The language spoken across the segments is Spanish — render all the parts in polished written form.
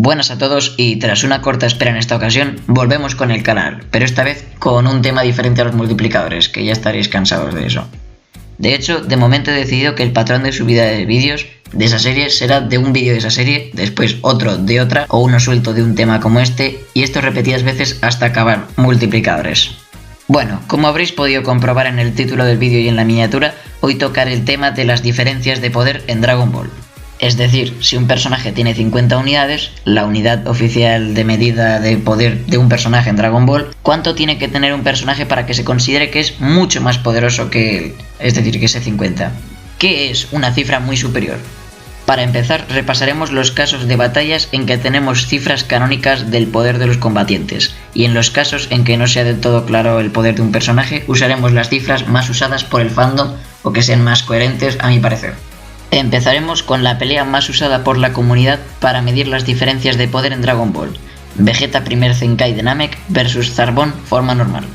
Buenas a todos y tras una corta espera en esta ocasión, volvemos con el canal, pero esta vez con un tema diferente a los multiplicadores, que ya estaréis cansados de eso. De hecho, de momento he decidido que el patrón de subida de vídeos de esa serie será de un vídeo de esa serie, después otro de otra o uno suelto de un tema como este, y esto repetidas veces hasta acabar multiplicadores. Bueno, como habréis podido comprobar en el título del vídeo y en la miniatura, hoy tocaré el tema de las diferencias de poder en Dragon Ball. Es decir, si un personaje tiene 50 unidades, la unidad oficial de medida de poder de un personaje en Dragon Ball, ¿cuánto tiene que tener un personaje para que se considere que es mucho más poderoso que él? Es decir, que ese 50. ¿Qué es una cifra muy superior? Para empezar, repasaremos los casos de batallas en que tenemos cifras canónicas del poder de los combatientes, y en los casos en que no sea del todo claro el poder de un personaje, usaremos las cifras más usadas por el fandom o que sean más coherentes a mi parecer. Empezaremos con la pelea más usada por la comunidad para medir las diferencias de poder en Dragon Ball: Vegeta primer Zenkai de Namek versus Zarbon forma normal.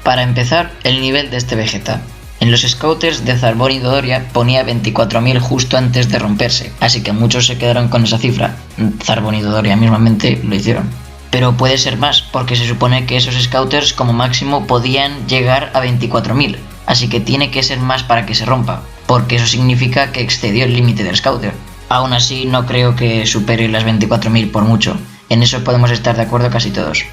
Para empezar, el nivel de este Vegeta. En los scouters de Zarbon y Dodoria ponía 24.000 justo antes de romperse, así que muchos se quedaron con esa cifra. Zarbon y Dodoria mismamente lo hicieron. Pero puede ser más, porque se supone que esos scouters como máximo podían llegar a 24.000, así que tiene que ser más para que se rompa, porque eso significa que excedió el límite del scouter. Aún así no creo que supere las 24.000 por mucho, en eso podemos estar de acuerdo casi todos.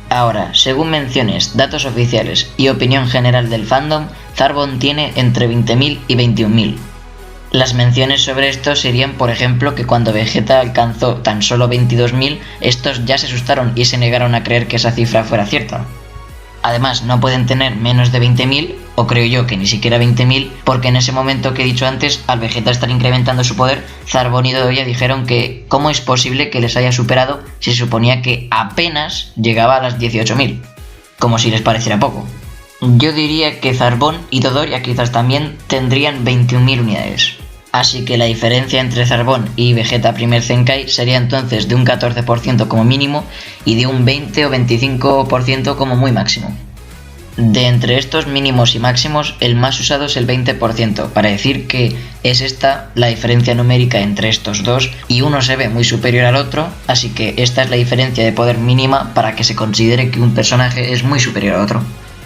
Ahora, según menciones, datos oficiales y opinión general del fandom, Zarbon tiene entre 20.000 y 21.000. Las menciones sobre esto serían, por ejemplo, que cuando Vegeta alcanzó tan solo 22.000, estos ya se asustaron y se negaron a creer que esa cifra fuera cierta. Además, no pueden tener menos de 20.000, o creo yo que ni siquiera 20.000, porque en ese momento que he dicho antes, al Vegeta estar incrementando su poder, Zarbon y Dodoria dijeron que cómo es posible que les haya superado si se suponía que apenas llegaba a las 18.000, como si les pareciera poco. Yo diría que Zarbon y Dodoria quizás también tendrían 21.000 unidades. Así que la diferencia entre Zarbon y Vegeta primer Zenkai sería entonces de un 14% como mínimo y de un 20 o 25% como muy máximo. De entre estos mínimos y máximos, el más usado es el 20%, para decir que es esta la diferencia numérica entre estos dos y uno se ve muy superior al otro, así que esta es la diferencia de poder mínima para que se considere que un personaje es muy superior a otro,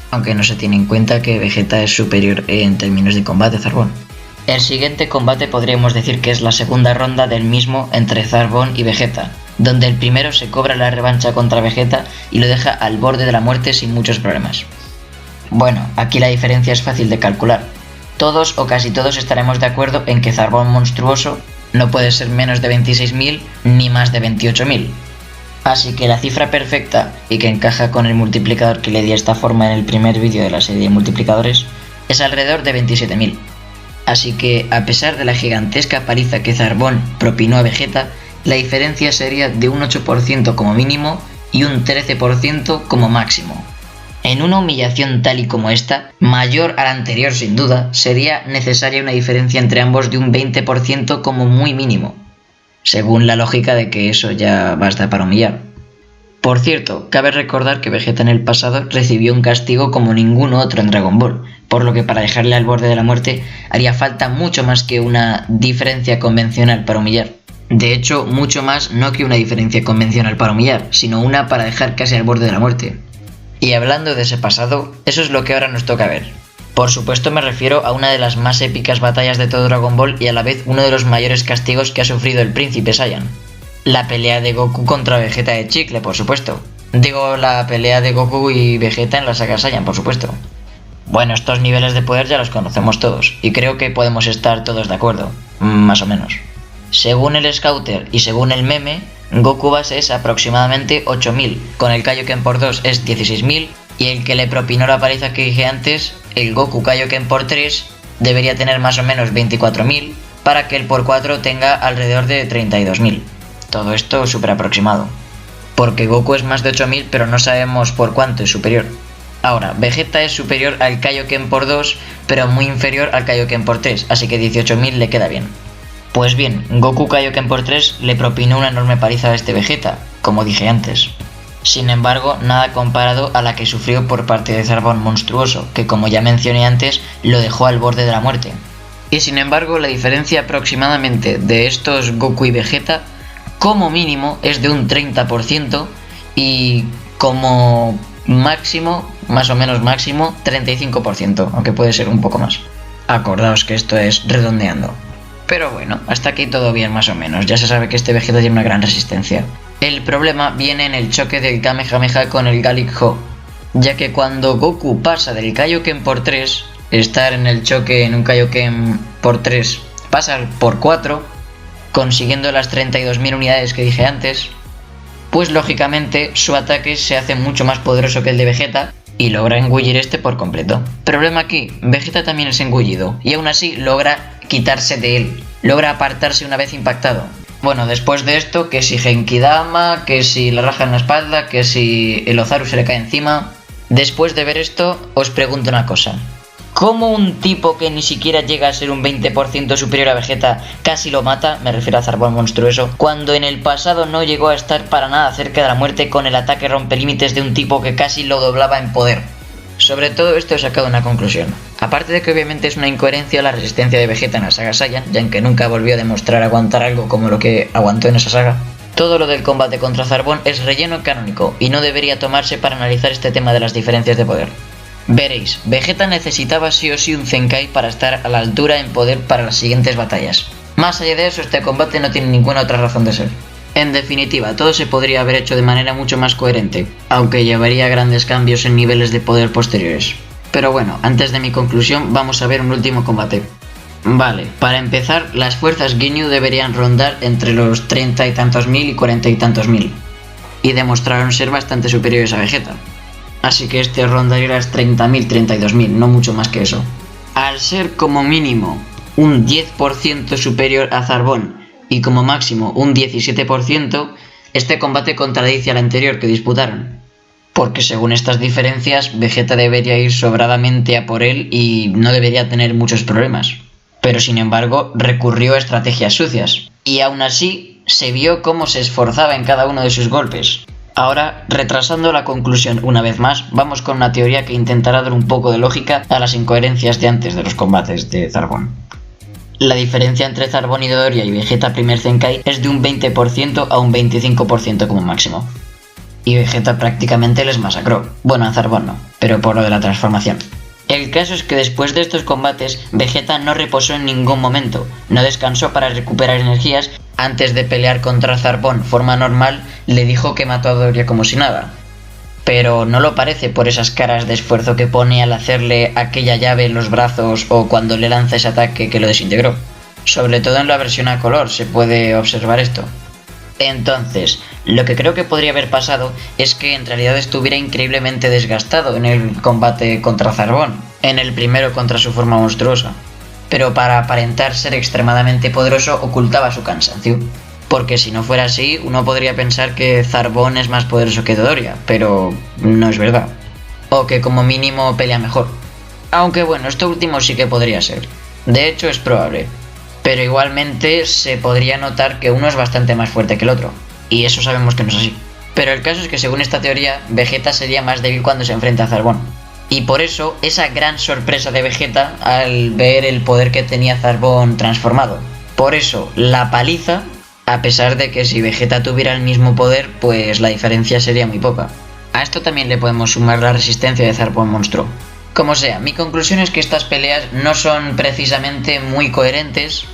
aunque no se tiene en cuenta que Vegeta es superior en términos de combate a Zarbon. El siguiente combate podríamos decir que es la segunda ronda del mismo entre Zarbon y Vegeta, donde el primero se cobra la revancha contra Vegeta y lo deja al borde de la muerte sin muchos problemas. Bueno, aquí la diferencia es fácil de calcular. Todos o casi todos estaremos de acuerdo en que Zarbon monstruoso no puede ser menos de 26.000 ni más de 28.000. Así que la cifra perfecta, y que encaja con el multiplicador que le di a esta forma en el primer vídeo de la serie de multiplicadores, es alrededor de 27.000. Así que, a pesar de la gigantesca paliza que Zarbon propinó a Vegeta, la diferencia sería de un 8% como mínimo y un 13% como máximo. En una humillación tal y como esta, mayor a la anterior sin duda, sería necesaria una diferencia entre ambos de un 20% como muy mínimo, según la lógica de que eso ya basta para humillar. Por cierto, cabe recordar que Vegeta en el pasado recibió un castigo como ningún otro en Dragon Ball, por lo que para dejarle al borde de la muerte haría falta mucho más que una diferencia convencional para humillar. De hecho, mucho más no que una diferencia convencional para humillar, sino una para dejar casi al borde de la muerte. Y hablando de ese pasado, eso es lo que ahora nos toca ver. Por supuesto me refiero a una de las más épicas batallas de todo Dragon Ball y a la vez uno de los mayores castigos que ha sufrido el príncipe Saiyan. La pelea de Goku contra Vegeta de chicle, por supuesto. Digo, la pelea de Goku y Vegeta en la saga Saiyan, por supuesto. Bueno, estos niveles de poder ya los conocemos todos, y creo que podemos estar todos de acuerdo, más o menos. Según el Scouter y según el meme, Goku base es aproximadamente 8.000, con el Kaioken por 2 es 16.000, y el que le propinó la paliza que dije antes, el Goku Kaioken por 3, debería tener más o menos 24.000, para que el por 4 tenga alrededor de 32.000. Todo esto súper aproximado, porque Goku es más de 8.000, pero no sabemos por cuánto es superior. Ahora, Vegeta es superior al Kaioken por 2, pero muy inferior al Kaioken por 3, así que 18.000 le queda bien. Pues bien, Goku Kaioken por 3 le propinó una enorme paliza a este Vegeta, como dije antes. Sin embargo, nada comparado a la que sufrió por parte de Zarbon monstruoso, que como ya mencioné antes, lo dejó al borde de la muerte. Y sin embargo, la diferencia aproximadamente de estos Goku y Vegeta como mínimo es de un 30% y como máximo, más o menos máximo, 35%, aunque puede ser un poco más. Acordaos que esto es redondeando. Pero bueno, hasta aquí todo bien más o menos, ya se sabe que este Vegeta tiene una gran resistencia. El problema viene en el choque del Kamehameha con el Gallic Ho, ya que cuando Goku pasa del Kaioken por 3, estar en el choque en un Kaioken por 3, pasa por 4, consiguiendo las 32.000 unidades que dije antes, pues lógicamente su ataque se hace mucho más poderoso que el de Vegeta y logra engullir este por completo. Problema aquí, Vegeta también es engullido y aún así logra quitarse de él, logra apartarse una vez impactado. Bueno, después de esto, que si Genkidama, que si la raja en la espalda, que si el Ozaru se le cae encima. Después de ver esto, os pregunto una cosa. ¿Cómo un tipo que ni siquiera llega a ser un 20% superior a Vegeta casi lo mata, me refiero a Zarbón monstruoso, cuando en el pasado no llegó a estar para nada cerca de la muerte con el ataque rompelímites de un tipo que casi lo doblaba en poder? Sobre todo esto he sacado una conclusión. Aparte de que obviamente es una incoherencia la resistencia de Vegeta en la saga Saiyan, ya que nunca volvió a demostrar aguantar algo como lo que aguantó en esa saga, todo lo del combate contra Zarbón es relleno canónico y no debería tomarse para analizar este tema de las diferencias de poder. Veréis, Vegeta necesitaba sí o sí un Zenkai para estar a la altura en poder para las siguientes batallas. Más allá de eso, este combate no tiene ninguna otra razón de ser. En definitiva, todo se podría haber hecho de manera mucho más coherente, aunque llevaría grandes cambios en niveles de poder posteriores. Pero bueno, antes de mi conclusión, vamos a ver un último combate. Vale, para empezar, las fuerzas Ginyu deberían rondar entre los 30 y tantos mil y 40 y tantos mil, y demostraron ser bastante superiores a Vegeta. Así que este rondaría las 30.000, 32.000, no mucho más que eso. Al ser como mínimo un 10% superior a Zarbón y como máximo un 17%, este combate contradice al anterior que disputaron. Porque según estas diferencias, Vegeta debería ir sobradamente a por él y no debería tener muchos problemas. Pero sin embargo, recurrió a estrategias sucias. Y aún así, se vio cómo se esforzaba en cada uno de sus golpes. Ahora, retrasando la conclusión una vez más, vamos con una teoría que intentará dar un poco de lógica a las incoherencias de antes de los combates de Zarbón. La diferencia entre Zarbón y Dodoria y Vegeta primer Zenkai es de un 20% a un 25% como máximo. Y Vegeta prácticamente les masacró. Bueno, a Zarbón no, pero por lo de la transformación. El caso es que después de estos combates, Vegeta no reposó en ningún momento, no descansó para recuperar energías. Antes de pelear contra Zarbón forma normal, le dijo que mató a Dodoria como si nada. Pero no lo parece por esas caras de esfuerzo que pone al hacerle aquella llave en los brazos o cuando le lanza ese ataque que lo desintegró. Sobre todo en la versión a color se puede observar esto. Entonces, lo que creo que podría haber pasado es que en realidad estuviera increíblemente desgastado en el combate contra Zarbón, en el primero contra su forma monstruosa. Pero para aparentar ser extremadamente poderoso ocultaba su cansancio. Porque si no fuera así, uno podría pensar que Zarbón es más poderoso que Dodoria, pero no es verdad. O que como mínimo pelea mejor. Aunque bueno, esto último sí que podría ser. De hecho es probable. Pero igualmente se podría notar que uno es bastante más fuerte que el otro. Y eso sabemos que no es así. Pero el caso es que según esta teoría, Vegeta sería más débil cuando se enfrenta a Zarbón. Y por eso, esa gran sorpresa de Vegeta al ver el poder que tenía Zarbón transformado. Por eso, la paliza, a pesar de que si Vegeta tuviera el mismo poder, pues la diferencia sería muy poca. A esto también le podemos sumar la resistencia de Zarbón monstruo. Como sea, mi conclusión es que estas peleas no son precisamente muy coherentes,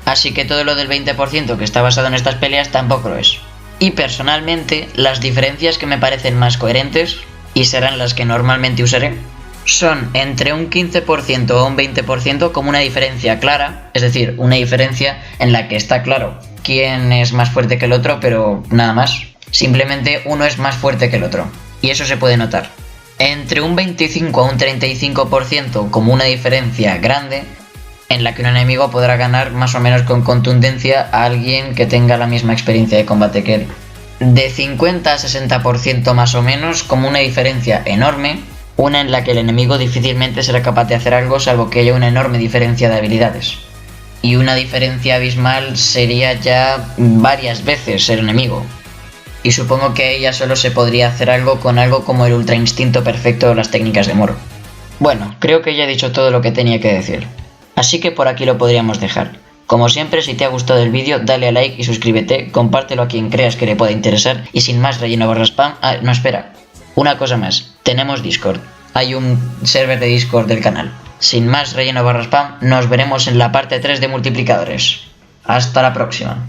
así que todo lo del 20% que está basado en estas peleas tampoco lo es. Y personalmente, las diferencias que me parecen más coherentes, y serán las que normalmente usaré, son entre un 15% o un 20% como una diferencia clara, es decir, una diferencia en la que está claro quién es más fuerte que el otro, pero nada más. Simplemente uno es más fuerte que el otro, y eso se puede notar. Entre un 25 a un 35% como una diferencia grande, en la que un enemigo podrá ganar más o menos con contundencia a alguien que tenga la misma experiencia de combate que él. De 50 a 60% más o menos como una diferencia enorme, una en la que el enemigo difícilmente será capaz de hacer algo salvo que haya una enorme diferencia de habilidades. Y una diferencia abismal sería ya varias veces el enemigo. Y supongo que ella solo se podría hacer algo con algo como el ultra instinto perfecto o las técnicas de Moro. Bueno, creo que ya he dicho todo lo que tenía que decir. Así que por aquí lo podríamos dejar. Como siempre, si te ha gustado el vídeo, dale a like y suscríbete, compártelo a quien creas que le pueda interesar y sin más relleno barra spam... Ah, no, espera, una cosa más, tenemos Discord, hay un server de Discord del canal. Sin más relleno barra spam, nos veremos en la parte 3 de multiplicadores. Hasta la próxima.